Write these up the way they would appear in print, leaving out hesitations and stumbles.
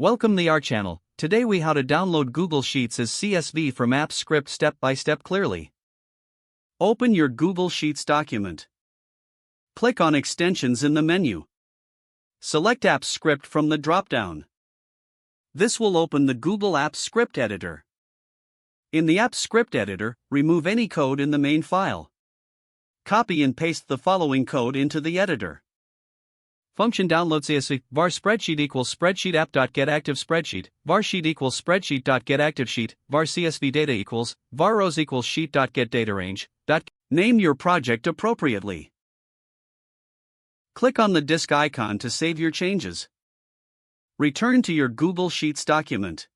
Welcome to our channel. Today we how to download Google Sheets as CSV from Apps Script step by step clearly. Open your Google Sheets document. Click on Extensions in the menu. Select Apps Script from the drop-down. This will open the Google Apps Script editor. In the Apps Script editor, remove any code in the main file. Copy and paste the following code into the editor. Function download CSV var spreadsheet equals spreadsheet app.getActive spreadsheet var sheet equals spreadsheet.getActive sheet var CSV data equals var rows equals sheet.getDataRange. Name your project appropriately. Click on the disk icon to save your changes. Return to your Google Sheets document.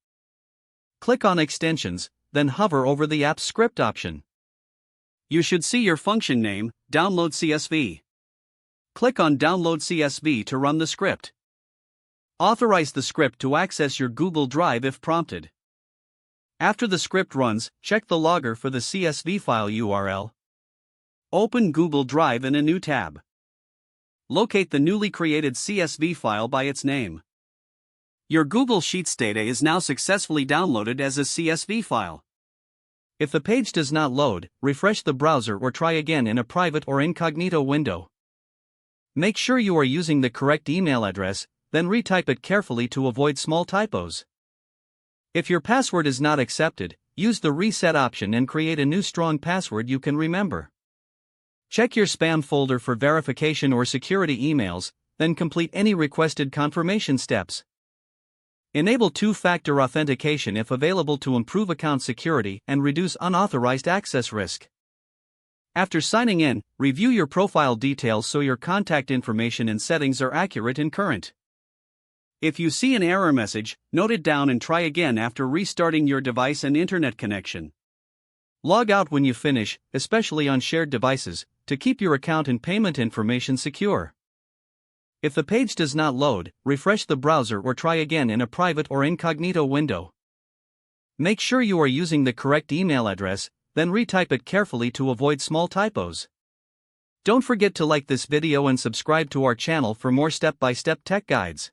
Click on Extensions, then hover over the Apps Script option. You should see your function name, Download CSV. Click on Download CSV to run the script. Authorize the script to access your Google Drive if prompted. After the script runs, check the logger for the CSV file URL. Open Google Drive in a new tab. Locate the newly created CSV file by its name. Your Google Sheets data is now successfully downloaded as a CSV file. If the page does not load, refresh the browser or try again in a private or incognito window. Make sure you are using the correct email address, then retype it carefully to avoid small typos. If your password is not accepted, use the reset option and create a new strong password you can remember. Check your spam folder for verification or security emails, then complete any requested confirmation steps. Enable two-factor authentication if available to improve account security and reduce unauthorized access risk. After signing in, review your profile details so your contact information and settings are accurate and current. If you see an error message, note it down and try again after restarting your device and internet connection. Log out when you finish, especially on shared devices, to keep your account and payment information secure. If the page does not load, refresh the browser or try again in a private or incognito window. Make sure you are using the correct email address, then retype it carefully to avoid small typos. Don't forget to like this video and subscribe to our channel for more step-by-step tech guides.